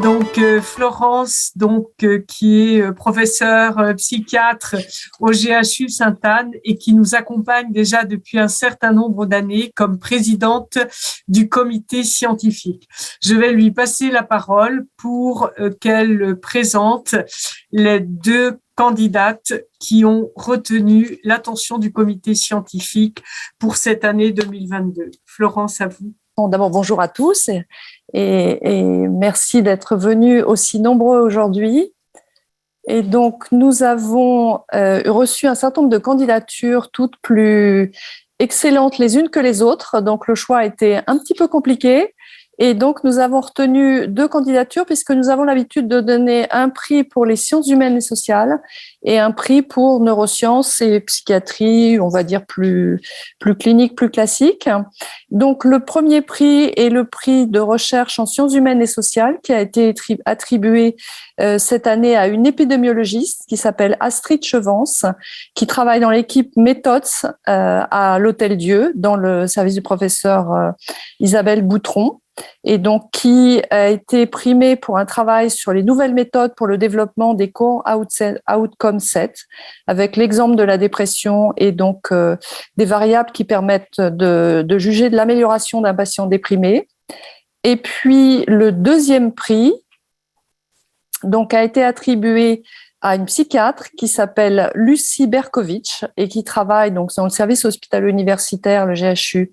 Donc Florence, qui est professeure psychiatre au GHU Sainte-Anne et qui nous accompagne déjà depuis un certain nombre d'années comme présidente du comité scientifique. Je vais lui passer la parole pour qu'elle présente les deux candidates qui ont retenu l'attention du comité scientifique pour cette année 2022. Florence, à vous. Bon, d'abord, bonjour à tous et merci d'être venus aussi nombreux aujourd'hui. Et donc, nous avons reçu un certain nombre de candidatures, toutes plus excellentes les unes que les autres. Donc, le choix a été un petit peu compliqué. Et donc, nous avons retenu deux candidatures puisque nous avons l'habitude de donner un prix pour les sciences humaines et sociales et un prix pour neurosciences et psychiatrie, on va dire plus clinique, plus classique. Donc, le premier prix est le prix de recherche en sciences humaines et sociales qui a été attribué cette année à une épidémiologiste qui s'appelle Astrid Chevance, qui travaille dans l'équipe méthodes à l'Hôtel-Dieu, dans le service du professeur Isabelle Boutron, et donc qui a été primée pour un travail sur les nouvelles méthodes pour le développement des core outcome sets, avec l'exemple de la dépression et donc des variables qui permettent de juger de l'amélioration d'un patient déprimé. Et puis le deuxième prix donc a été attribué à une psychiatre qui s'appelle Lucie Berkovitch et qui travaille donc dans le service hospitalo-universitaire, le GHU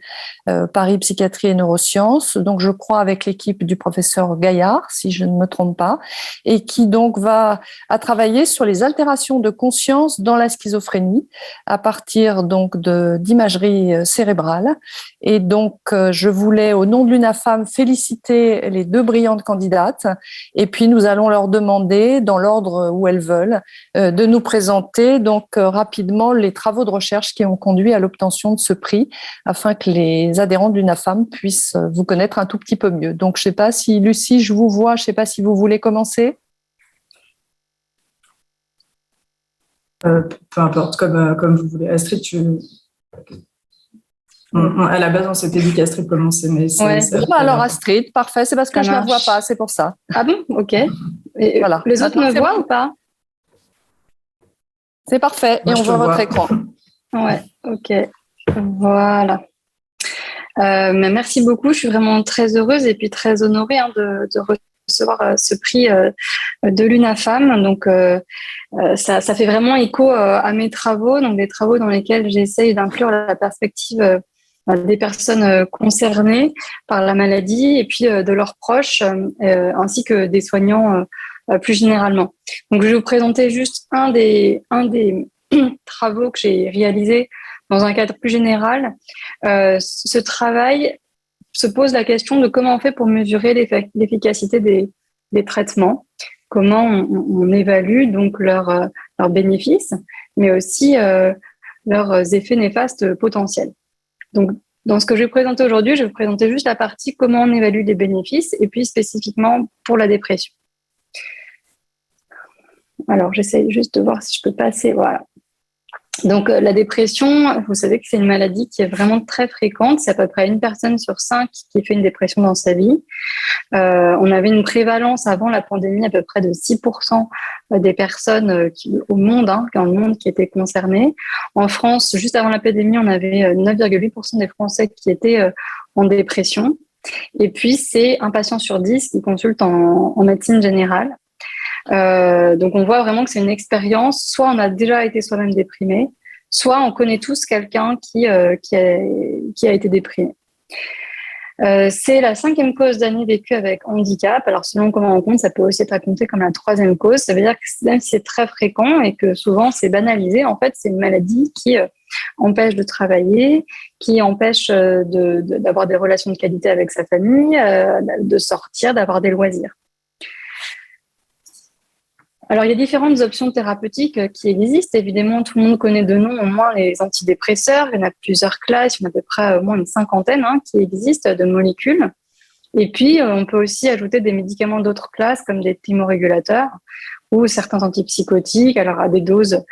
Paris Psychiatrie et Neurosciences, donc je crois avec l'équipe du professeur Gaillard, si je ne me trompe pas, et qui donc a travaillé sur les altérations de conscience dans la schizophrénie à partir donc d'imagerie cérébrale. Et donc je voulais au nom de l'UNAFAM féliciter les deux brillantes candidates et puis nous allons leur demander dans l'ordre où elles veulent de nous présenter donc rapidement les travaux de recherche qui ont conduit à l'obtention de ce prix afin que les adhérents de l'UNAFAM puissent vous connaître un tout petit peu mieux. Donc je ne sais pas si Lucie, je vous vois, je ne sais pas si vous voulez commencer. Peu importe, comme vous voulez. Astrid, à la base, on s'était dit qu'Astrid commençait, mais alors Astrid, parfait, c'est parce que je ne la vois pas, c'est pour ça. Ah bon, ok. Et voilà. Les autres me voient ou pas? C'est parfait, et on voit votre écran. Ouais, ok. Voilà. Mais merci beaucoup, je suis vraiment très heureuse et puis très honorée de recevoir ce prix de l'UNAFAM. Donc, ça fait vraiment écho à mes travaux, donc des travaux dans lesquels j'essaye d'inclure la perspective des personnes concernées par la maladie et puis de leurs proches, ainsi que des soignants plus généralement. Donc, je vais vous présenter juste un des travaux que j'ai réalisé dans un cadre plus général. Ce travail se pose la question de comment on fait pour mesurer l'efficacité des traitements, comment on évalue donc leurs bénéfices, mais aussi leurs effets néfastes potentiels. Donc, dans ce que je vais présenter aujourd'hui, je vais vous présenter juste la partie comment on évalue les bénéfices et puis spécifiquement pour la dépression. Alors, j'essaie juste de voir si je peux passer. Voilà. Donc, la dépression, vous savez que c'est une maladie qui est vraiment très fréquente. C'est à peu près 1 personne sur 5 qui fait une dépression dans sa vie. On avait une prévalence avant la pandémie à peu près de 6% des personnes au monde, dans le monde qui étaient concernées. En France, juste avant la pandémie, on avait 9,8% des Français qui étaient en dépression. Et puis, c'est 1 patient sur 10 qui consulte en médecine générale. Donc, on voit vraiment que c'est une expérience. Soit on a déjà été soi-même déprimé, soit on connaît tous quelqu'un qui a été déprimé. C'est la 5e cause d'année vécue avec handicap. Alors, selon comment on compte, ça peut aussi être raconté comme la 3e cause. Ça veut dire que même si c'est très fréquent et que souvent c'est banalisé, en fait, c'est une maladie qui empêche de travailler, qui empêche d'avoir des relations de qualité avec sa famille, de sortir, d'avoir des loisirs. Alors, il y a différentes options thérapeutiques qui existent. Évidemment, tout le monde connaît de nom au moins les antidépresseurs. Il y en a plusieurs classes, il y en a à peu près au moins une 50aine qui existent de molécules. Et puis, on peut aussi ajouter des médicaments d'autres classes comme des thymorégulateurs ou certains antipsychotiques, alors à des doses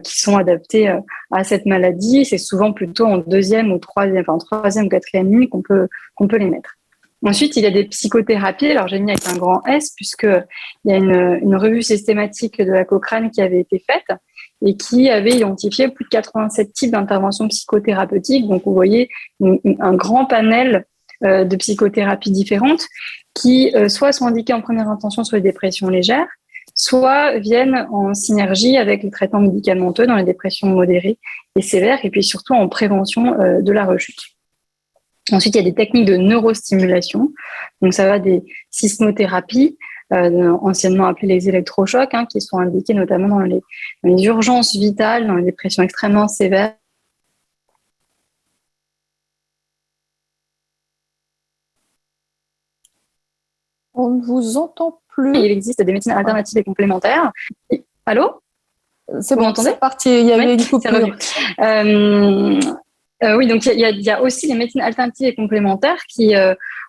qui sont adaptées à cette maladie. C'est souvent plutôt en 2e ou 3e, enfin 3e ou 4e ligne qu'on peut les mettre. Ensuite, il y a des psychothérapies. Alors, j'ai mis avec un grand S puisqu'il y a une revue systématique de la Cochrane qui avait été faite et qui avait identifié plus de 87 types d'interventions psychothérapeutiques. Donc, vous voyez un grand panel de psychothérapies différentes qui soit sont indiquées en première intention sur les dépressions légères, soit viennent en synergie avec les traitements médicamenteux dans les dépressions modérées et sévères, et puis surtout en prévention de la rechute. Ensuite, il y a des techniques de neurostimulation. Donc, ça va des sismothérapies, anciennement appelées les électrochocs, qui sont indiqués notamment dans les urgences vitales, dans les dépressions extrêmement sévères. On ne vous entend plus. Il existe des médecines alternatives et complémentaires. Allô ? C'est Vous bon, m'entendez ? c'est parti. Il y avait une coupure. Oui, donc il y a aussi les médecines alternatives et complémentaires qui,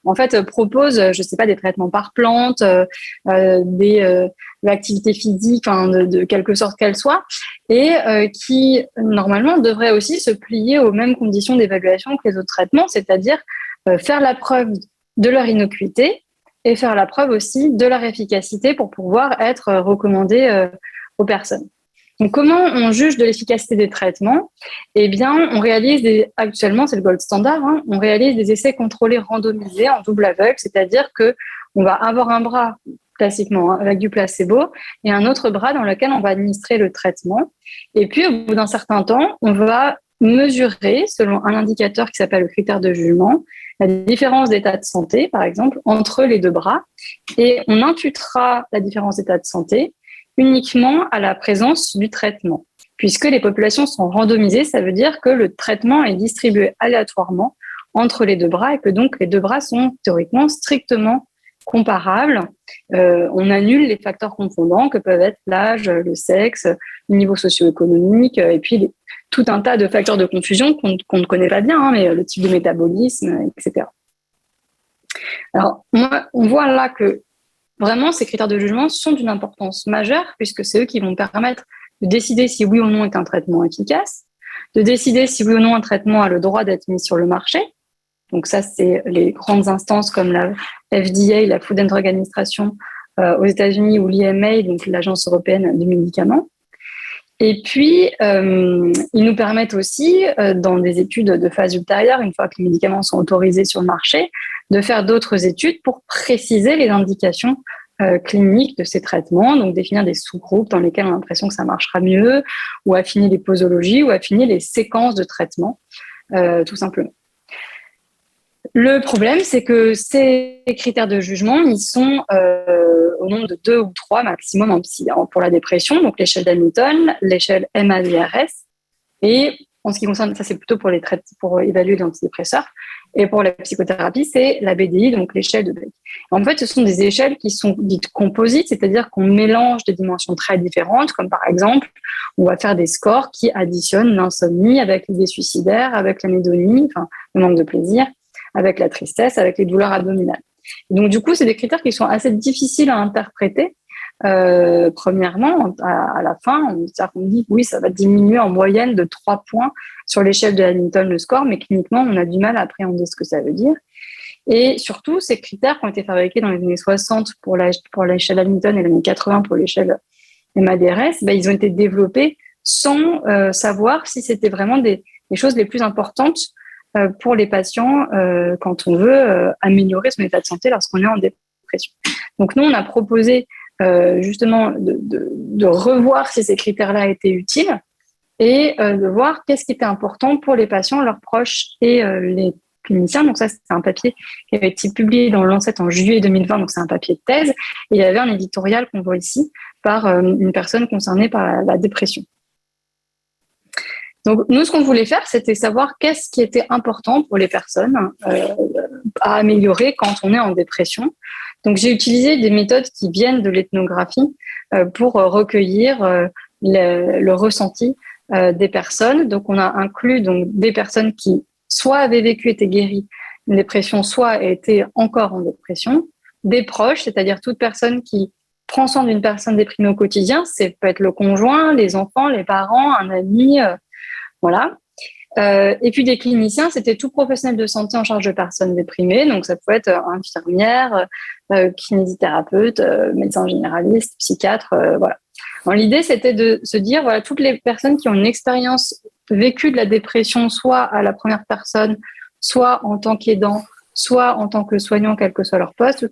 en fait, proposent, je sais pas, des traitements par plante, des activités physiques, de quelque sorte qu'elles soient, et qui normalement devraient aussi se plier aux mêmes conditions d'évaluation que les autres traitements, c'est-à-dire faire la preuve de leur innocuité et faire la preuve aussi de leur efficacité pour pouvoir être recommandés aux personnes. Donc, comment on juge de l'efficacité des traitements ? Eh bien, on réalise actuellement, c'est le gold standard, on réalise des essais contrôlés randomisés en double aveugle, c'est-à-dire que on va avoir un bras classiquement avec du placebo et un autre bras dans lequel on va administrer le traitement. Et puis, au bout d'un certain temps, on va mesurer, selon un indicateur qui s'appelle le critère de jugement, la différence d'état de santé, par exemple, entre les deux bras, et on imputera la différence d'état de santé uniquement à la présence du traitement. Puisque les populations sont randomisées, ça veut dire que le traitement est distribué aléatoirement entre les deux bras et que donc les deux bras sont théoriquement strictement comparables. On annule les facteurs confondants que peuvent être l'âge, le sexe, le niveau socio-économique et puis tout un tas de facteurs de confusion qu'on ne connaît pas bien, mais le type de métabolisme, etc. Alors, on voit là que vraiment, ces critères de jugement sont d'une importance majeure puisque c'est eux qui vont permettre de décider si oui ou non est un traitement efficace, de décider si oui ou non un traitement a le droit d'être mis sur le marché. Donc ça, c'est les grandes instances comme la FDA, la Food and Drug Administration aux États-Unis ou l'EMA, donc l'Agence européenne du médicament. Et puis, ils nous permettent aussi, dans des études de phase ultérieure, une fois que les médicaments sont autorisés sur le marché, de faire d'autres études pour préciser les indications cliniques de ces traitements, donc définir des sous-groupes dans lesquels on a l'impression que ça marchera mieux, ou affiner les posologies, ou affiner les séquences de traitement, tout simplement. Le problème, c'est que ces critères de jugement, ils sont au nombre de 2 ou 3 maximum pour la dépression, donc l'échelle d'Hamilton, l'échelle MADRS, et en ce qui concerne, ça c'est plutôt pour évaluer les antidépresseurs, et pour la psychothérapie, c'est la BDI, donc l'échelle de Beck. En fait, ce sont des échelles qui sont dites composites, c'est-à-dire qu'on mélange des dimensions très différentes, comme par exemple, on va faire des scores qui additionnent l'insomnie avec l'idée suicidaire, avec l'anédonie, enfin le manque de plaisir, avec la tristesse, avec les douleurs abdominales. Et donc, du coup, c'est des critères qui sont assez difficiles à interpréter. Premièrement, à la fin, on dit oui, ça va diminuer en moyenne de 3 points sur l'échelle de Hamilton, le score, mais cliniquement, on a du mal à appréhender ce que ça veut dire. Et surtout, ces critères qui ont été fabriqués dans les années 60 pour l'échelle Hamilton et les années 80 pour l'échelle MADRS, ils ont été développés sans savoir si c'était vraiment des choses les plus importantes pour les patients quand on veut améliorer son état de santé lorsqu'on est en dépression. Donc nous, on a proposé justement de revoir si ces critères-là étaient utiles et de voir qu'est-ce qui était important pour les patients, leurs proches et les cliniciens. Donc ça, c'est un papier qui avait été publié dans le Lancet en juillet 2020, donc c'est un papier de thèse. Et il y avait un éditorial qu'on voit ici par une personne concernée par la dépression. Donc, nous, ce qu'on voulait faire, c'était savoir qu'est-ce qui était important pour les personnes à améliorer quand on est en dépression. Donc, j'ai utilisé des méthodes qui viennent de l'ethnographie pour recueillir le ressenti des personnes. Donc, on a inclus des personnes qui soit avaient vécu, étaient guéries d'une dépression, soit étaient encore en dépression, des proches, c'est-à-dire toute personne qui prend soin d'une personne déprimée au quotidien, ça peut être le conjoint, les enfants, les parents, un ami, voilà. Et puis des cliniciens, c'était tout professionnel de santé en charge de personnes déprimées. Donc ça pouvait être infirmière, kinésithérapeute, médecin généraliste, psychiatre, voilà. Alors, l'idée, c'était de se dire, voilà, toutes les personnes qui ont une expérience vécue de la dépression, soit à la première personne, soit en tant qu'aidant, soit en tant que soignant, quel que soit leur poste,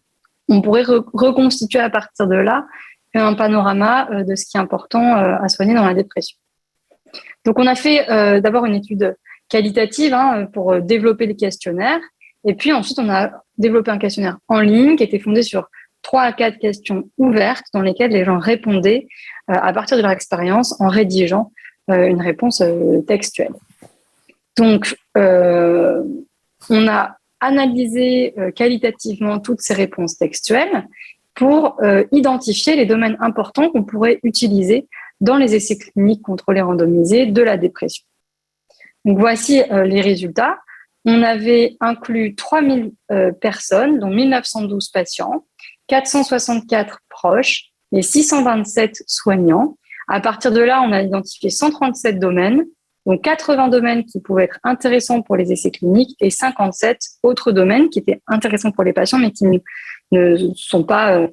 on pourrait reconstituer à partir de là un panorama de ce qui est important à soigner dans la dépression. Donc, on a fait d'abord une étude qualitative pour développer les questionnaires. Et puis ensuite, on a développé un questionnaire en ligne qui était fondé sur 3 à 4 questions ouvertes dans lesquelles les gens répondaient à partir de leur expérience en rédigeant une réponse textuelle. Donc, on a analysé qualitativement toutes ces réponses textuelles pour identifier les domaines importants qu'on pourrait utiliser dans les essais cliniques contrôlés randomisés de la dépression. Donc, voici les résultats. On avait inclus 3000 personnes, dont 1912 patients, 464 proches et 627 soignants. À partir de là, on a identifié 137 domaines, donc 80 domaines qui pouvaient être intéressants pour les essais cliniques et 57 autres domaines qui étaient intéressants pour les patients, mais qui ne sont pas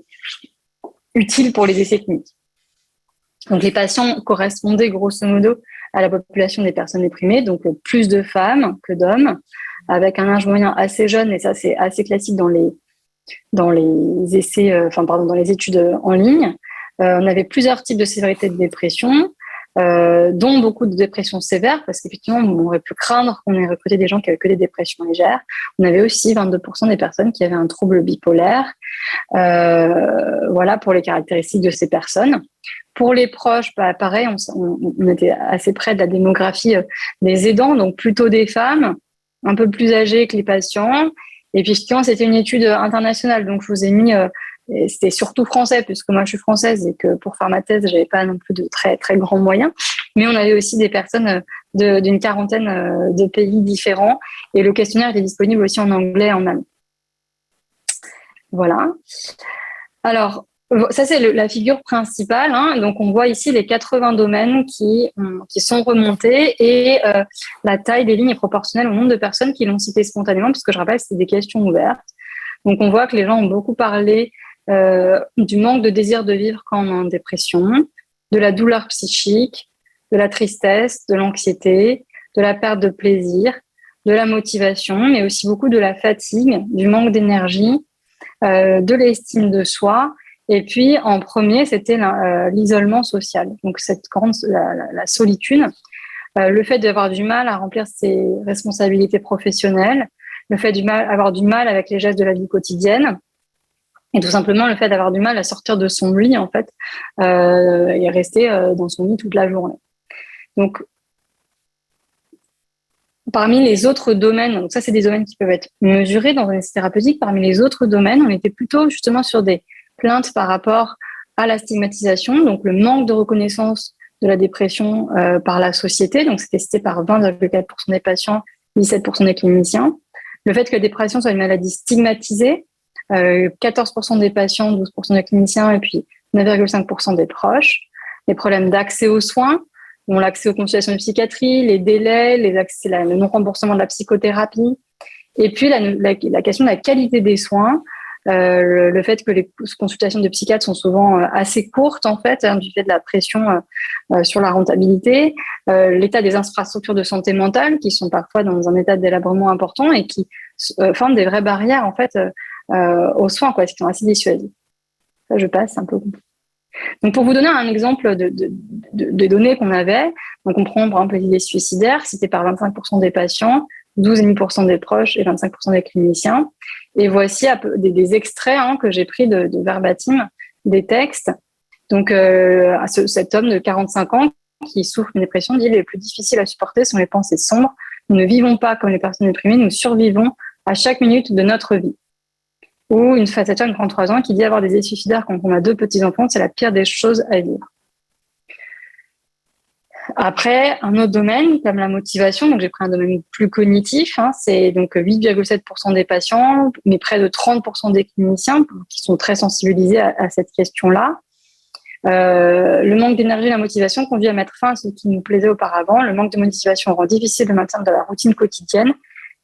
utiles pour les essais cliniques. Donc, les patients correspondaient grosso modo à la population des personnes déprimées, donc plus de femmes que d'hommes, avec un âge moyen assez jeune, et ça c'est assez classique dans les essais, dans les études en ligne. On avait plusieurs types de sévérité de dépression, dont beaucoup de dépressions sévères, parce qu'effectivement, on aurait pu craindre qu'on ait recruté des gens qui avaient que des dépressions légères. On avait aussi 22% des personnes qui avaient un trouble bipolaire. Voilà pour les caractéristiques de ces personnes. Pour les proches, pareil, on était assez près de la démographie des aidants, donc plutôt des femmes, un peu plus âgées que les patients. Et puis, effectivement, c'était une étude internationale, donc je vous ai mis... c'était surtout français, puisque moi je suis française et que pour faire ma thèse, j'avais pas non plus de très très grands moyens. Mais on avait aussi des personnes d'une quarantaine de pays différents, et le questionnaire était disponible aussi en anglais et en allemand. Voilà. Alors, ça c'est la figure principale. Donc on voit ici les 80 domaines qui sont remontés, et la taille des lignes est proportionnelle au nombre de personnes qui l'ont cité spontanément, puisque je rappelle que c'est des questions ouvertes. Donc on voit que les gens ont beaucoup parlé du manque de désir de vivre quand on est en dépression, de la douleur psychique, de la tristesse, de l'anxiété, de la perte de plaisir, de la motivation, mais aussi beaucoup de la fatigue, du manque d'énergie, de l'estime de soi. Et puis, en premier, c'était l'isolement social. Donc, la solitude, le fait d'avoir du mal à remplir ses responsabilités professionnelles, le fait d'avoir du mal avec les gestes de la vie quotidienne, et tout simplement le fait d'avoir du mal à sortir de son lit, en fait, et rester dans son lit toute la journée. Donc, parmi les autres domaines, donc ça, c'est des domaines qui peuvent être mesurés dans un essai thérapeutique. Parmi les autres domaines, on était plutôt justement sur des plaintes par rapport à la stigmatisation, donc le manque de reconnaissance de la dépression par la société. Donc, c'était cité par 20,4% des patients, 17% des cliniciens. Le fait que la dépression soit une maladie stigmatisée, 14% des patients, 12% des cliniciens, et puis 9,5% des proches. Les problèmes d'accès aux soins, l'accès aux consultations de psychiatrie, les délais, le non-remboursement de la psychothérapie, et puis la question de la qualité des soins, le fait que les consultations de psychiatres sont souvent assez courtes, en fait, du fait de la pression sur la rentabilité, l'état des infrastructures de santé mentale qui sont parfois dans un état de délabrement important et qui forment des vraies barrières, en fait, aux soins, qui sont assez dissuasives. Ça, je passe un peu. Donc, pour vous donner un exemple de données qu'on avait, donc on prend par exemple les idées suicidaires, citées par 25% des patients, 12,5% des proches et 25% des cliniciens. Et voici des extraits que j'ai pris de verbatim des textes. Donc, cet homme de 45 ans qui souffre d'une dépression dit « Les plus difficiles à supporter sont les pensées sombres. Nous ne vivons pas comme les personnes déprimées, nous survivons à chaque minute de notre vie. » Ou une femme de 33 ans qui dit avoir des idées suicidaires quand on a 2 petits-enfants, c'est la pire des choses à vivre. Après, un autre domaine, comme la motivation, donc j'ai pris un domaine plus cognitif, c'est donc 8,7% des patients, mais près de 30% des cliniciens qui sont très sensibilisés à cette question-là. Le manque d'énergie et la motivation conduit à mettre fin à ce qui nous plaisait auparavant. Le manque de motivation rend difficile le maintien de la routine quotidienne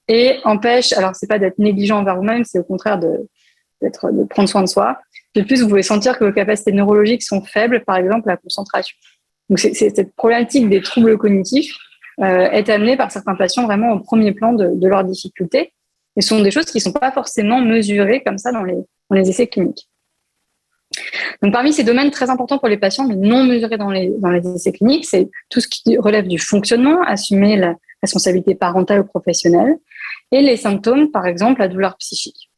et empêche, alors c'est pas d'être négligent envers vous-même, c'est au contraire de prendre soin de soi. De plus, vous pouvez sentir que vos capacités neurologiques sont faibles, par exemple la concentration. Donc c'est cette problématique des troubles cognitifs est amenée par certains patients vraiment au premier plan de leurs difficultés. Et ce sont des choses qui ne sont pas forcément mesurées comme ça dans les essais cliniques. Donc, parmi ces domaines très importants pour les patients, mais non mesurés dans les essais cliniques, c'est tout ce qui relève du fonctionnement, assumer la responsabilité parentale ou professionnelle, et les symptômes, par exemple, la douleur psychique.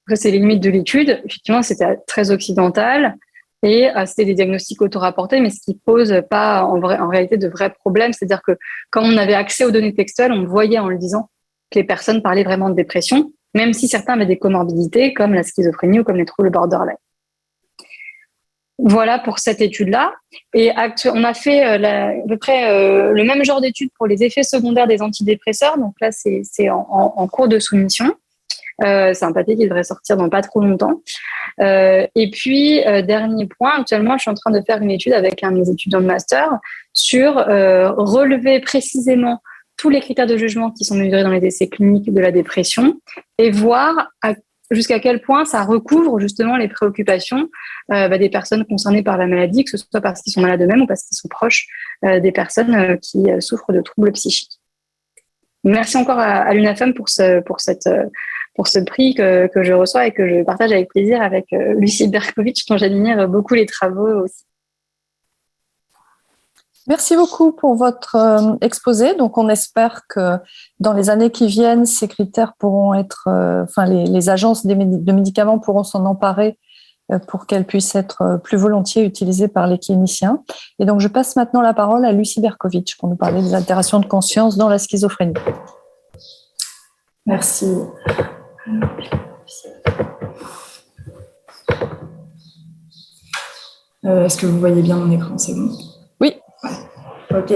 Ça, c'est les limites de l'étude. Effectivement, c'était très occidental et c'était des diagnostics auto-rapportés, mais ce qui pose pas en réalité de vrais problèmes. C'est-à-dire que quand on avait accès aux données textuelles, on voyait en le disant que les personnes parlaient vraiment de dépression, même si certains avaient des comorbidités comme la schizophrénie ou comme les troubles borderline. Voilà pour cette étude-là. Et on a fait à peu près le même genre d'étude pour les effets secondaires des antidépresseurs. Donc là, c'est en cours de soumission. C'est un papier qui devrait sortir dans pas trop longtemps. Et puis, dernier point, actuellement, je suis en train de faire une étude avec un de mes étudiants de master sur relever précisément tous les critères de jugement qui sont mesurés dans les essais cliniques de la dépression et voir jusqu'à quel point ça recouvre justement les préoccupations des personnes concernées par la maladie, que ce soit parce qu'ils sont malades eux-mêmes ou parce qu'ils sont proches des personnes qui souffrent de troubles psychiques. Merci encore à l'UNAFEM pour ce prix que je reçois et que je partage avec plaisir avec Lucie Berkovitch, dont j'admire beaucoup les travaux aussi. Merci beaucoup pour votre exposé. Donc, on espère que dans les années qui viennent, ces critères pourront être, les agences de médicaments pourront s'en emparer pour qu'elles puissent être plus volontiers utilisées par les cliniciens. Et donc, je passe maintenant la parole à Lucie Berkovitch pour nous parler des altérations de conscience dans la schizophrénie. Merci. Est-ce que vous voyez bien mon écran? C'est bon? Oui. Ok.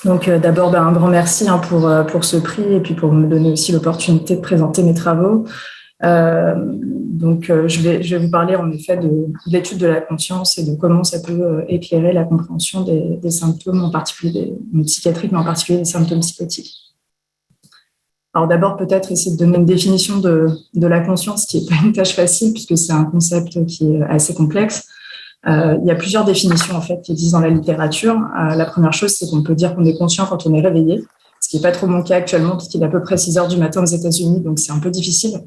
Donc d'abord, un grand merci pour ce prix et puis pour me donner aussi l'opportunité de présenter mes travaux. Je vais vous parler en effet de l'étude de la conscience et de comment ça peut éclairer la compréhension des symptômes, en particulier des psychiatriques, mais en particulier des symptômes psychotiques. Alors d'abord, peut-être essayer de donner une définition de la conscience, qui n'est pas une tâche facile puisque c'est un concept qui est assez complexe. Il y a plusieurs définitions en fait qui existent dans la littérature. La première chose, c'est qu'on peut dire qu'on est conscient quand on est réveillé, ce qui n'est pas trop mon cas actuellement puisqu'il est à peu près 6 heures du matin aux États-Unis, donc c'est un peu difficile.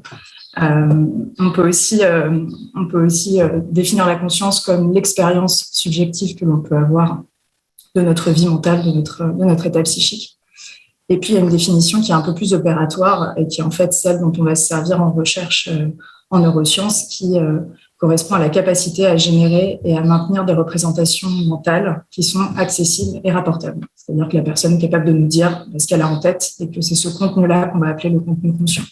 On peut aussi définir la conscience comme l'expérience subjective que l'on peut avoir de notre vie mentale, de notre état psychique. Et puis, il y a une définition qui est un peu plus opératoire et qui est en fait celle dont on va se servir en recherche en neurosciences, qui correspond à la capacité à générer et à maintenir des représentations mentales qui sont accessibles et rapportables. C'est-à-dire que la personne est capable de nous dire ce qu'elle a en tête et que c'est ce contenu-là qu'on va appeler le contenu conscient.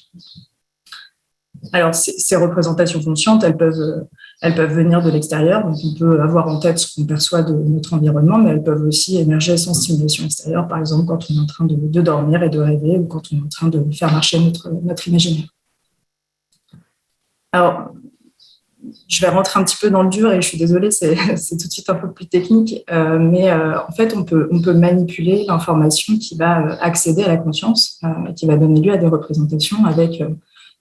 Alors, ces représentations conscientes, elles peuvent venir de l'extérieur. Donc, on peut avoir en tête ce qu'on perçoit de notre environnement, mais elles peuvent aussi émerger sans stimulation extérieure, par exemple quand on est en train de dormir et de rêver ou quand on est en train de faire marcher notre imaginaire. Alors, je vais rentrer un petit peu dans le dur et je suis désolée, c'est tout de suite un peu plus technique, mais en fait, on peut manipuler l'information qui va accéder à la conscience, qui va donner lieu à des représentations avec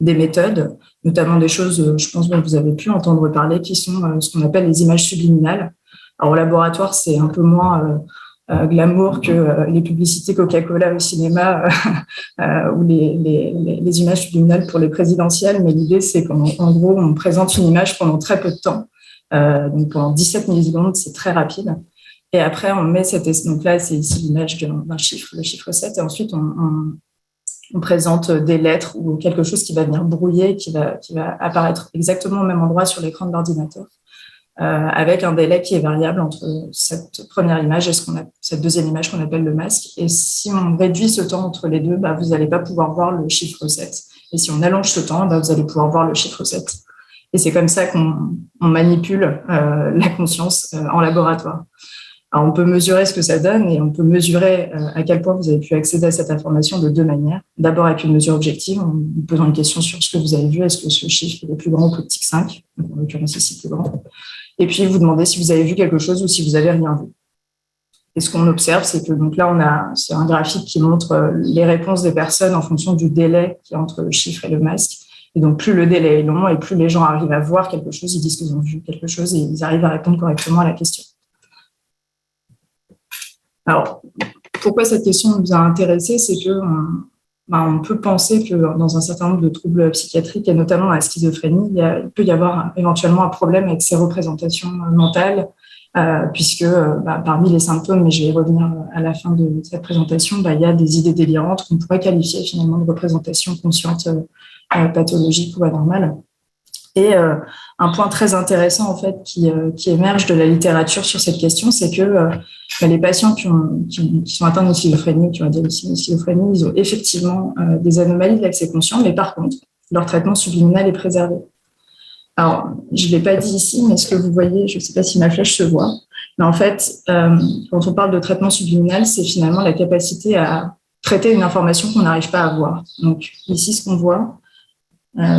des méthodes, notamment des choses, je pense, dont vous avez pu entendre parler, qui sont ce qu'on appelle les images subliminales. Alors, au laboratoire, c'est un peu moins glamour que les publicités Coca-Cola au cinéma ou les images subliminales pour les présidentielles, mais l'idée, c'est qu'en gros, on présente une image pendant très peu de temps, donc pendant 17 millisecondes, c'est très rapide. Et après, on met donc là, c'est ici l'image d'un chiffre, le chiffre 7, et ensuite, on présente des lettres ou quelque chose qui va venir brouiller, qui va apparaître exactement au même endroit sur l'écran de l'ordinateur, avec un délai qui est variable entre cette première image et cette deuxième image qu'on appelle le masque. Et si on réduit ce temps entre les deux, vous n'allez pas pouvoir voir le chiffre 7. Et si on allonge ce temps, vous allez pouvoir voir le chiffre 7. Et c'est comme ça qu'on manipule la conscience en laboratoire. Alors, on peut mesurer ce que ça donne et on peut mesurer à quel point vous avez pu accéder à cette information de deux manières. D'abord, avec une mesure objective, en vous posant une question sur ce que vous avez vu. Est-ce que ce chiffre est plus grand ou plus petit que 5 ? En l'occurrence, ici, plus grand. Et puis, vous demandez si vous avez vu quelque chose ou si vous avez rien vu. Et ce qu'on observe, c'est que donc là, c'est un graphique qui montre les réponses des personnes en fonction du délai qui est entre le chiffre et le masque. Et donc, plus le délai est long et plus les gens arrivent à voir quelque chose, ils disent qu'ils ont vu quelque chose et ils arrivent à répondre correctement à la question. Alors, pourquoi cette question nous a intéressés, c'est que on peut penser que dans un certain nombre de troubles psychiatriques, et notamment la schizophrénie, il peut y avoir éventuellement un problème avec ces représentations mentales, puisque parmi les symptômes, mais je vais y revenir à la fin de cette présentation, il y a des idées délirantes qu'on pourrait qualifier finalement de représentations conscientes pathologiques ou anormales. Et un point très intéressant en fait qui émerge de la littérature sur cette question, c'est que les patients qui sont atteints de schizophrénie, qui ont un diagnostic de schizophrénie, ils ont effectivement des anomalies de l'accès conscient, mais par contre, leur traitement subliminal est préservé. Alors, je ne l'ai pas dit ici, mais ce que vous voyez, je ne sais pas si ma flèche se voit, mais en fait, quand on parle de traitement subliminal, c'est finalement la capacité à traiter une information qu'on n'arrive pas à voir. Donc ici, ce qu'on voit,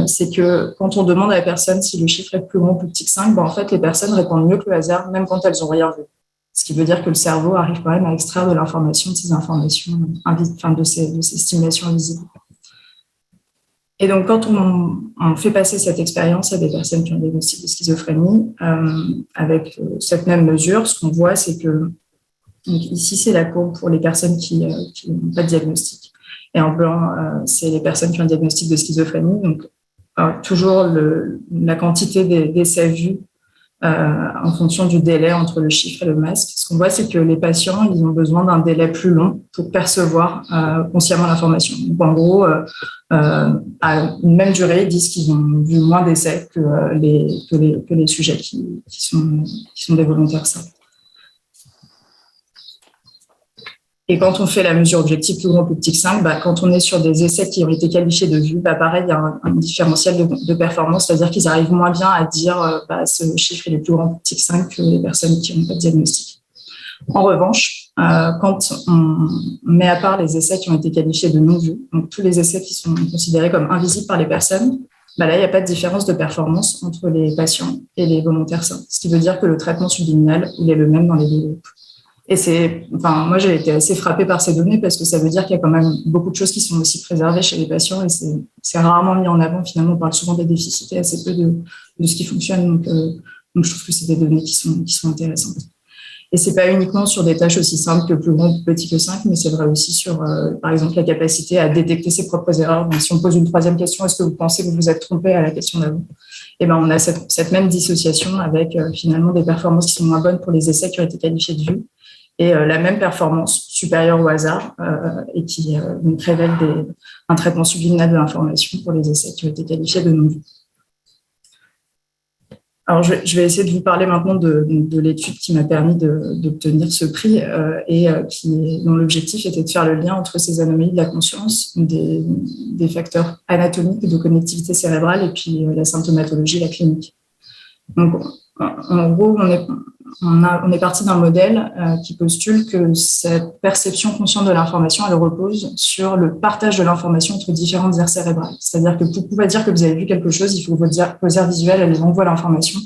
c'est que quand on demande à la personne si le chiffre est plus grand ou plus petit que 5, en fait, les personnes répondent mieux que le hasard, même quand elles n'ont rien vu. Ce qui veut dire que le cerveau arrive quand même à extraire de l'information, de ces informations, de ces stimulations invisibles. Et donc, quand on fait passer cette expérience à des personnes qui ont un diagnostic de schizophrénie, avec cette même mesure, ce qu'on voit, c'est que donc ici, c'est la courbe pour les personnes qui n'ont pas de diagnostic. Et en blanc, c'est les personnes qui ont un diagnostic de schizophrénie. Donc, toujours la quantité d'essais vus en fonction du délai entre le chiffre et le masque. Ce qu'on voit, c'est que les patients, ils ont besoin d'un délai plus long pour percevoir consciemment l'information. Donc, en gros, à une même durée, ils disent qu'ils ont vu moins d'essais que les sujets qui sont des volontaires simples. Et quand on fait la mesure objective plus grand ou plus petit que 5, quand on est sur des essais qui ont été qualifiés de vue, pareil, il y a un différentiel de performance, c'est-à-dire qu'ils arrivent moins bien à dire ce chiffre est plus grand ou plus petit que 5 que les personnes qui n'ont pas de diagnostic. En revanche, quand on met à part les essais qui ont été qualifiés de non-vus, donc tous les essais qui sont considérés comme invisibles par les personnes, là, il n'y a pas de différence de performance entre les patients et les volontaires sains, ce qui veut dire que le traitement subliminal, il est le même dans les deux groupes. Et moi, j'ai été assez frappée par ces données parce que ça veut dire qu'il y a quand même beaucoup de choses qui sont aussi préservées chez les patients et c'est rarement mis en avant. Finalement, on parle souvent des déficits et assez peu de ce qui fonctionne. Donc, je trouve que c'est des données qui sont intéressantes. Et c'est pas uniquement sur des tâches aussi simples que plus grand ou plus petit que 5, mais c'est vrai aussi sur, par exemple, la capacité à détecter ses propres erreurs. Donc, si on pose une troisième question, est-ce que vous pensez que vous vous êtes trompé à la question d'avant ? Et on a cette même dissociation avec finalement des performances qui sont moins bonnes pour les essais qui ont été qualifiés de vus et la même performance supérieure au hasard et qui révèle un traitement subliminal de l'information pour les essais qui ont été qualifiés de non-vus. Alors, je vais essayer de vous parler maintenant de l'étude qui m'a permis d'obtenir ce prix et dont l'objectif était de faire le lien entre ces anomalies de la conscience, des facteurs anatomiques de connectivité cérébrale et puis la symptomatologie, la clinique. Donc, en gros, on est parti d'un modèle qui postule que cette perception consciente de l'information, elle repose sur le partage de l'information entre différentes aires cérébrales. C'est-à-dire que pour pouvoir dire que vous avez vu quelque chose, il faut que vos aires visuelles, elles envoient l'information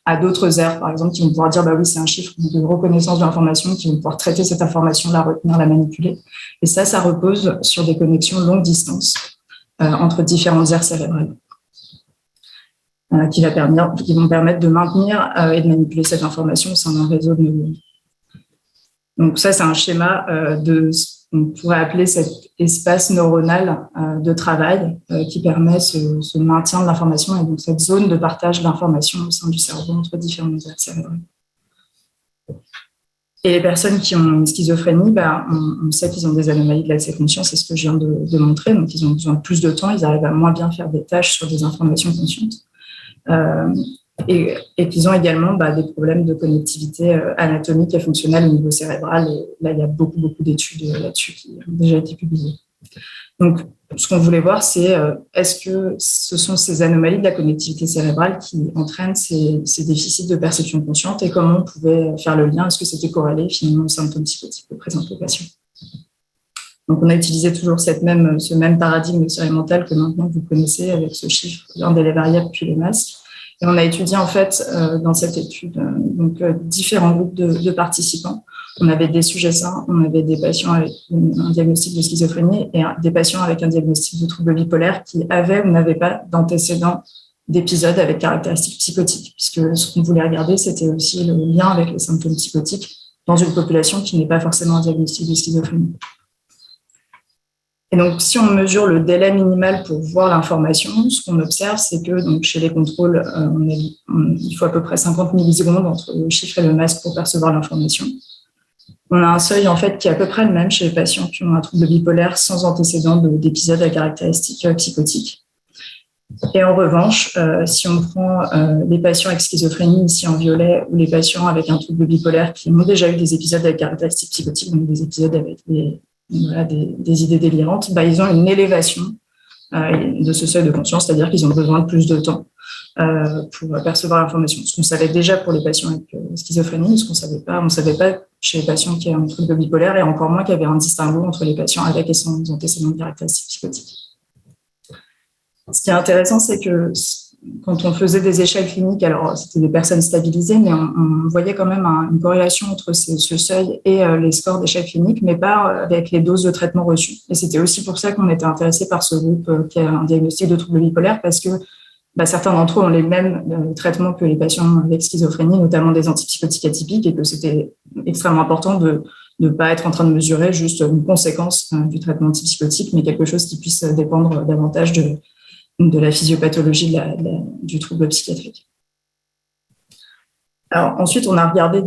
à d'autres aires, par exemple, qui vont pouvoir dire oui, c'est un chiffre de reconnaissance de l'information, qui vont pouvoir traiter cette information, la retenir, la manipuler. Et ça repose sur des connexions longue distance entre différentes aires cérébrales. Qui vont permettre de maintenir et de manipuler cette information au sein d'un réseau de neurones. Donc ça, c'est un schéma on pourrait appeler cet espace neuronal de travail qui permet ce maintien de l'information et donc cette zone de partage d'information au sein du cerveau entre différentes aires cérébrales. Et les personnes qui ont une schizophrénie, on sait qu'ils ont des anomalies de l'accès conscient, c'est ce que je viens de montrer, donc ils ont besoin de plus de temps, ils arrivent à moins bien faire des tâches sur des informations conscientes. Et qu'ils ont également des problèmes de connectivité anatomique et fonctionnelle au niveau cérébral. Et là, il y a beaucoup d'études là-dessus qui ont déjà été publiées. Donc, ce qu'on voulait voir, c'est est-ce que ce sont ces anomalies de la connectivité cérébrale qui entraînent ces déficits de perception consciente et comment on pouvait faire le lien, est-ce que c'était corrélé finalement aux symptômes psychotiques que présentent les patients. Donc, on a utilisé toujours ce même paradigme expérimental que maintenant vous connaissez avec ce chiffre, l'un des variables puis les masses. Et on a étudié en fait dans cette étude différents groupes de participants. On avait des sujets sains, on avait des patients avec un diagnostic de schizophrénie et des patients avec un diagnostic de trouble bipolaire qui avaient ou n'avaient pas d'antécédents d'épisodes avec caractéristiques psychotiques, puisque ce qu'on voulait regarder, c'était aussi le lien avec les symptômes psychotiques dans une population qui n'est pas forcément un diagnostic de schizophrénie. Et donc, si on mesure le délai minimal pour voir l'information, ce qu'on observe, c'est que donc, chez les contrôles, il faut à peu près 50 millisecondes entre le chiffre et le masque pour percevoir l'information. On a un seuil en fait qui est à peu près le même chez les patients qui ont un trouble bipolaire sans antécédent d'épisodes à caractéristiques psychotiques. Et en revanche, si on prend les patients avec schizophrénie ici en violet ou les patients avec un trouble bipolaire qui ont déjà eu des épisodes avec caractéristiques psychotiques, donc des épisodes avec des idées délirantes, ils ont une élévation de ce seuil de conscience, c'est-à-dire qu'ils ont besoin de plus de temps pour percevoir l'information. Ce qu'on savait déjà pour les patients avec schizophrénie, ce qu'on ne savait pas chez les patients qui avaient un trouble bipolaire et encore moins qu'il y avait un distinguo entre les patients avec et sans antécédents de caractéristiques psychotiques. Ce qui est intéressant, c'est que quand on faisait des échelles cliniques, alors c'était des personnes stabilisées, mais on voyait quand même une corrélation entre ce seuil et les scores d'échelle clinique, mais pas avec les doses de traitement reçues. Et c'était aussi pour ça qu'on était intéressé par ce groupe qui a un diagnostic de trouble bipolaire, parce que certains d'entre eux ont les mêmes traitements que les patients avec schizophrénie, notamment des antipsychotiques atypiques, et que c'était extrêmement important de ne pas être en train de mesurer juste une conséquence du traitement antipsychotique, mais quelque chose qui puisse dépendre davantage de la physiopathologie du trouble psychiatrique. Alors, ensuite, on a regardé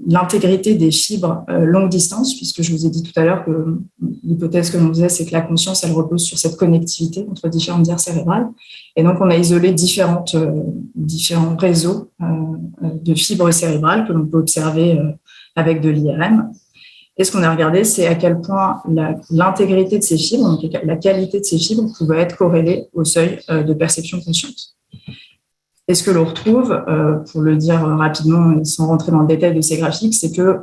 l'intégrité des fibres longue distance, puisque je vous ai dit tout à l'heure que l'hypothèse que l'on faisait, c'est que la conscience, elle repose sur cette connectivité entre différentes aires cérébrales. Et donc, on a isolé différents réseaux de fibres cérébrales que l'on peut observer avec de l'IRM. Et ce qu'on a regardé, c'est à quel point l'intégrité de ces fibres, donc la qualité de ces fibres, pouvait être corrélée au seuil de perception consciente. Et ce que l'on retrouve, pour le dire rapidement, sans rentrer dans le détail de ces graphiques, c'est que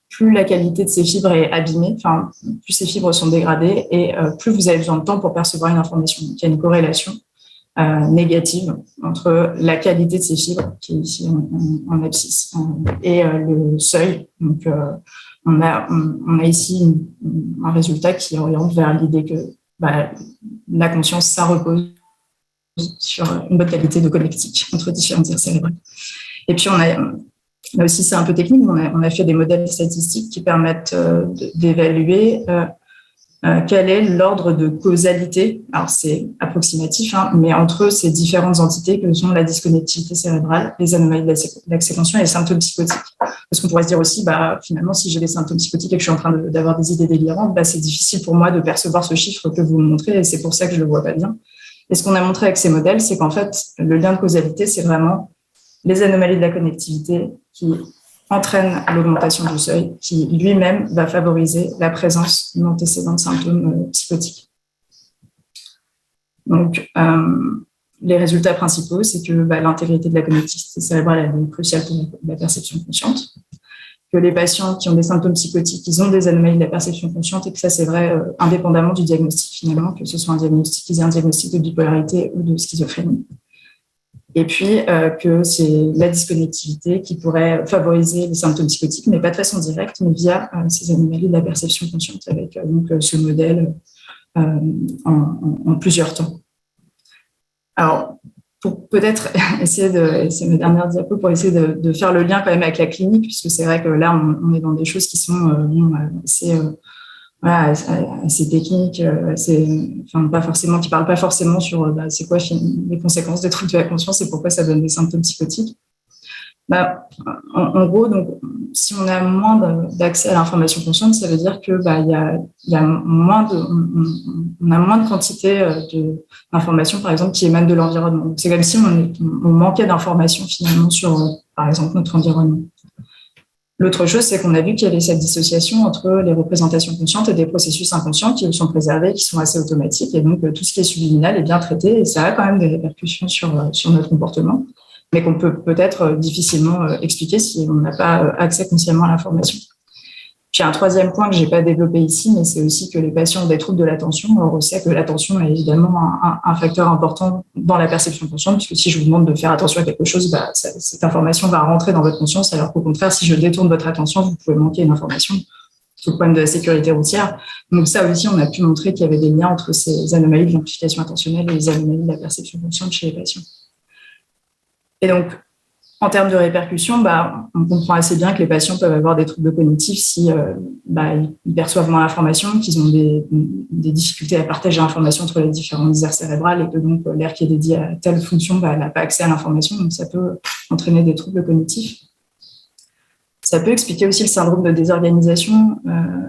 plus la qualité de ces fibres est abîmée, plus ces fibres sont dégradées et plus vous avez besoin de temps pour percevoir une information. Donc, il y a une corrélation négative entre la qualité de ces fibres, qui est ici en abscisse, et le seuil. Donc, on a ici un résultat qui oriente vers l'idée que la conscience, ça repose sur une bonne qualité de connectique entre différentes aires cérébrales. Et puis, là aussi, c'est un peu technique, mais on a fait des modèles statistiques qui permettent d'évaluer quel est l'ordre de causalité, alors c'est approximatif, mais entre ces différentes entités que sont la disconnectivité cérébrale, les anomalies d'accès conscient et les symptômes psychotiques. Parce qu'on pourrait se dire aussi, finalement, si j'ai des symptômes psychotiques et que je suis en train d'avoir des idées délirantes, c'est difficile pour moi de percevoir ce chiffre que vous me montrez et c'est pour ça que je ne le vois pas bien. Et ce qu'on a montré avec ces modèles, c'est qu'en fait, le lien de causalité, c'est vraiment les anomalies de la connectivité qui entraîne l'augmentation du seuil, qui lui-même va favoriser la présence d'antécédents de symptômes psychotiques. Donc, les résultats principaux, c'est que l'intégrité de la connectivité cérébrale est cruciale pour la perception consciente, que les patients qui ont des symptômes psychotiques, ils ont des anomalies de la perception consciente et que ça, c'est vrai indépendamment du diagnostic finalement, que ce soit un diagnostic de bipolarité ou de schizophrénie. Et puis que c'est la disconnectivité qui pourrait favoriser les symptômes psychotiques, mais pas de façon directe, mais via ces anomalies de la perception consciente avec ce modèle en plusieurs temps. Alors, pour peut-être essayer c'est mes dernières diapos, pour essayer de faire le lien quand même avec la clinique, puisque c'est vrai que là, on est dans des choses qui sont assez techniques, qui parlent pas forcément sur c'est quoi les conséquences des troubles de la conscience et pourquoi ça donne des symptômes psychotiques. En gros, donc, si on a moins d'accès à l'information consciente, ça veut dire que on a moins de quantité d'informations, par exemple, qui émanent de l'environnement. Donc, c'est comme si on manquait d'informations finalement sur, par exemple, notre environnement. L'autre chose, c'est qu'on a vu qu'il y avait cette dissociation entre les représentations conscientes et des processus inconscients qui sont préservés, qui sont assez automatiques. Et donc, tout ce qui est subliminal est bien traité et ça a quand même des répercussions sur notre comportement, mais qu'on peut peut-être difficilement expliquer si on n'a pas accès consciemment à l'information. Puis un troisième point que je n'ai pas développé ici, mais c'est aussi que les patients ont des troubles de l'attention. On sait que l'attention est évidemment un facteur important dans la perception consciente, puisque si je vous demande de faire attention à quelque chose, cette information va rentrer dans votre conscience, alors qu'au contraire, si je détourne votre attention, vous pouvez manquer une information. C'est le problème de la sécurité routière. Donc ça aussi, on a pu montrer qu'il y avait des liens entre ces anomalies de l'amplification attentionnelle et les anomalies de la perception consciente chez les patients. Et donc, en termes de répercussions, on comprend assez bien que les patients peuvent avoir des troubles cognitifs si ils perçoivent moins l'information, qu'ils ont des difficultés à partager l'information entre les différentes aires cérébrales et que donc l'aire qui est dédiée à telle fonction n'a pas accès à l'information. Donc, ça peut entraîner des troubles cognitifs. Ça peut expliquer aussi le syndrome de désorganisation.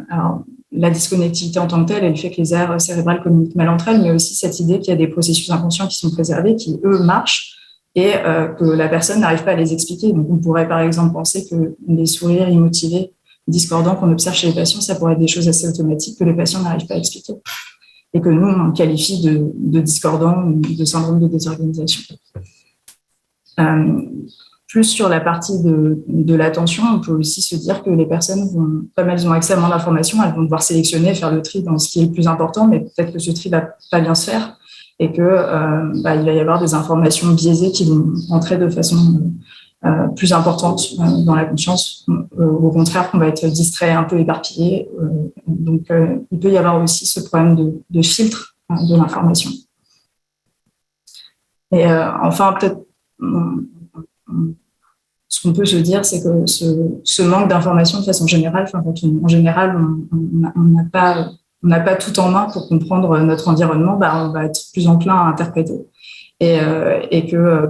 Alors, la disconnectivité en tant que telle et le fait que les aires cérébrales communiquent mal entre elles, mais aussi cette idée qu'il y a des processus inconscients qui sont préservés, qui, eux, marchent, et que la personne n'arrive pas à les expliquer. Donc, on pourrait par exemple penser que les sourires immotivés, discordants qu'on observe chez les patients, ça pourrait être des choses assez automatiques que les patients n'arrivent pas à expliquer. Et que nous, on qualifie de discordant ou de syndrome de désorganisation. Plus sur la partie de l'attention, on peut aussi se dire que les personnes vont, comme elles ont accès à moins d'informations, elles vont devoir sélectionner, faire le tri dans ce qui est le plus important, mais peut-être que ce tri ne va pas bien se faire. Et qu'il il va y avoir des informations biaisées qui vont entrer de façon plus importante dans la conscience. Au contraire, qu'on va être distrait, un peu éparpillé. Donc, il peut y avoir aussi ce problème de filtre de l'information. Et enfin, peut-être, ce qu'on peut se dire, c'est que ce manque d'information de façon générale, quand en général, on n'a pas tout en main pour comprendre notre environnement, on va être plus enclin à interpréter. Et que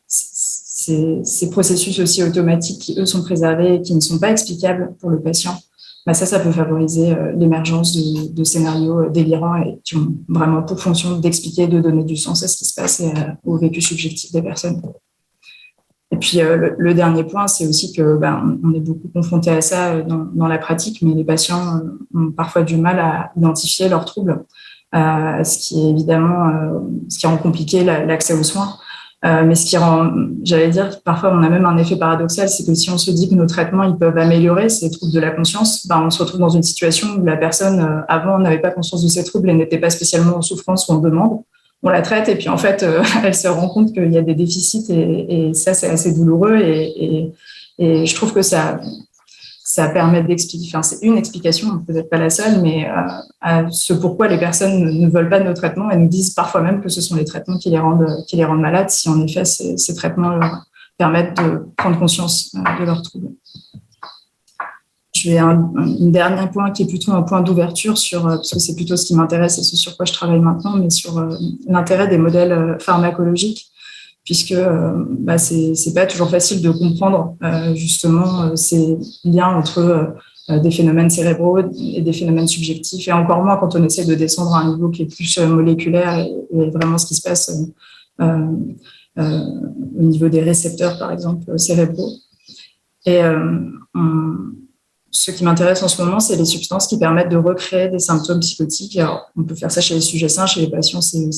ces processus aussi automatiques qui, eux, sont préservés et qui ne sont pas explicables pour le patient, ça peut favoriser l'émergence de scénarios délirants et qui ont vraiment pour fonction d'expliquer, de donner du sens à ce qui se passe et au vécu subjectif des personnes. Et puis, le dernier point, c'est aussi que on est beaucoup confronté à ça dans la pratique, mais les patients ont parfois du mal à identifier leurs troubles, ce qui est évidemment ce qui rend compliqué l'accès aux soins. Mais ce qui rend, j'allais dire, parfois on a même un effet paradoxal, c'est que si on se dit que nos traitements ils peuvent améliorer ces troubles de la conscience, on se retrouve dans une situation où la personne avant n'avait pas conscience de ses troubles et n'était pas spécialement en souffrance ou en demande. On la traite et puis en fait, elle se rend compte qu'il y a des déficits et ça, c'est assez douloureux et je trouve que ça permet d'expliquer, c'est une explication, peut-être pas la seule, mais à ce pourquoi les personnes ne veulent pas de nos traitements et nous disent parfois même que ce sont les traitements qui les rendent malades si en effet ces traitements leur permettent de prendre conscience de leurs troubles. Je vais un dernier point qui est plutôt un point d'ouverture parce que c'est plutôt ce qui m'intéresse et ce sur quoi je travaille maintenant, mais sur l'intérêt des modèles pharmacologiques, puisque c'est pas toujours facile de comprendre justement ces liens entre des phénomènes cérébraux et des phénomènes subjectifs, et encore moins quand on essaie de descendre à un niveau qui est plus moléculaire et vraiment ce qui se passe au niveau des récepteurs, par exemple, cérébraux. Et ce qui m'intéresse en ce moment, c'est les substances qui permettent de recréer des symptômes psychotiques. Alors, on peut faire ça chez les sujets sains, chez les patients, c'est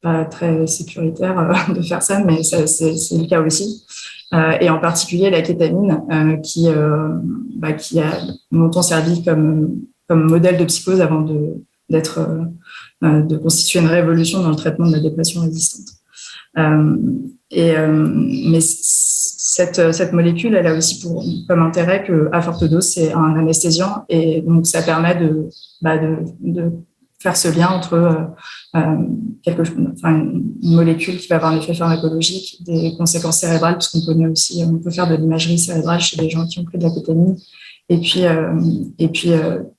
pas très sécuritaire de faire ça, mais c'est le cas aussi. Et en particulier la kétamine, qui a longtemps servi comme modèle de psychose avant de constituer une révolution dans le traitement de la dépression résistante. Mais cette molécule, elle a aussi comme intérêt qu'à forte dose, c'est un anesthésiant et donc ça permet de faire ce lien entre une molécule qui va avoir un effet pharmacologique, des conséquences cérébrales, parce qu'on connaît aussi, on peut faire de l'imagerie cérébrale chez des gens qui ont pris de la kétamine, et puis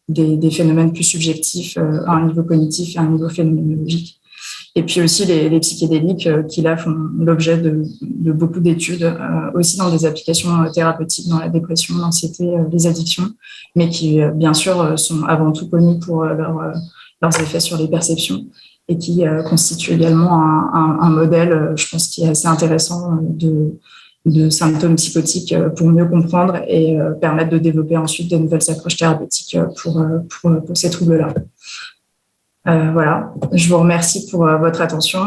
des phénomènes plus subjectifs à un niveau cognitif et à un niveau phénoménologique. Et puis aussi les psychédéliques qui là font l'objet de beaucoup d'études, aussi dans des applications thérapeutiques dans la dépression, l'anxiété, les addictions, mais qui bien sûr sont avant tout connus pour leurs effets sur les perceptions et qui constituent également un modèle, je pense, qui est assez intéressant symptômes psychotiques pour mieux comprendre et permettre de développer ensuite de nouvelles approches thérapeutiques pour ces troubles-là. Voilà, je vous remercie pour votre attention.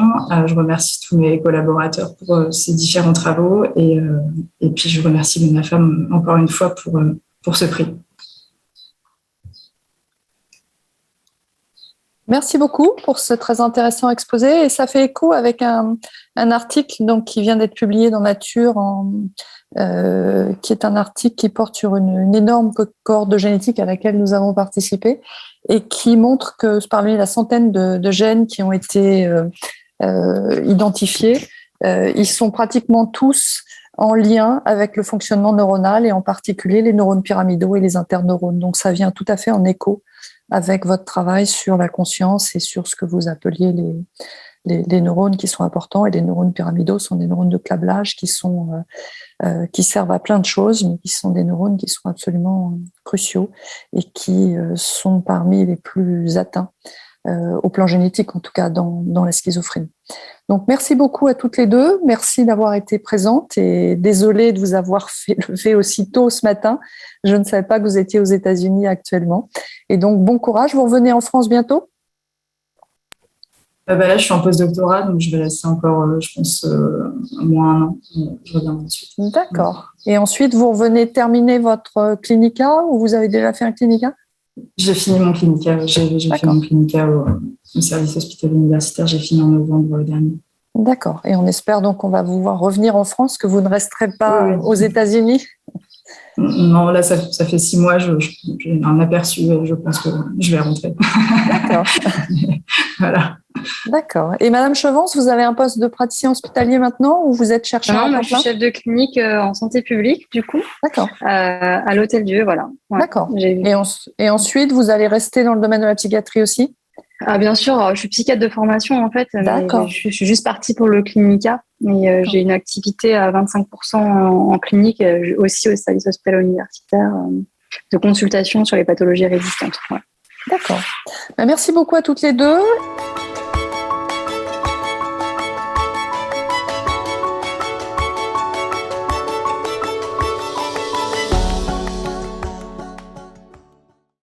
Je remercie tous mes collaborateurs pour ces différents travaux et puis je remercie ma femme encore une fois pour ce prix. Merci beaucoup pour ce très intéressant exposé et ça fait écho avec un article donc, qui vient d'être publié dans Nature, qui est un article qui porte sur une énorme cohorte de génétique à laquelle nous avons participé et qui montre que parmi la centaine de gènes qui ont été identifiés, ils sont pratiquement tous en lien avec le fonctionnement neuronal et en particulier les neurones pyramidaux et les interneurones. Donc ça vient tout à fait en écho avec votre travail sur la conscience et sur ce que vous appeliez les neurones qui sont importants. Et les neurones pyramidaux sont des neurones de câblage qui servent à plein de choses, mais qui sont des neurones qui sont absolument cruciaux et qui sont parmi les plus atteints au plan génétique, en tout cas dans la schizophrénie. Donc, merci beaucoup à toutes les deux. Merci d'avoir été présentes et désolée de vous avoir fait lever aussi tôt ce matin. Je ne savais pas que vous étiez aux États-Unis actuellement. Et donc, bon courage. Vous revenez en France bientôt ? Là, je suis en post-doctorat, donc je vais rester encore, je pense, au moins 1 an. Je reviens ensuite. D'accord. Et ensuite, vous revenez terminer votre clinica ou vous avez déjà fait un clinica ? J'ai fini mon clinica. J'ai fait mon clinica au service hospitalier universitaire. J'ai fini en novembre dernier. D'accord. Et on espère donc qu'on va vous voir revenir en France, que vous ne resterez pas aux États-Unis. Non, là, ça fait 6 mois. J'ai un aperçu. Je pense que je vais rentrer. D'accord. Voilà. D'accord. Et Madame Chevance, vous avez un poste de praticien hospitalier maintenant ou vous êtes chercheur? Non, moi, je suis chef de clinique en santé publique, du coup. D'accord. À l'Hôtel-Dieu, voilà. Ouais. D'accord. Et ensuite, vous allez rester dans le domaine de la psychiatrie aussi? Ah, bien sûr, je suis psychiatre de formation, en fait. D'accord. Je suis juste partie pour le clinica. Et j'ai une activité à 25% en clinique, aussi au service hospitalier universitaire, de consultation sur les pathologies résistantes. Ouais. D'accord. Merci beaucoup à toutes les deux.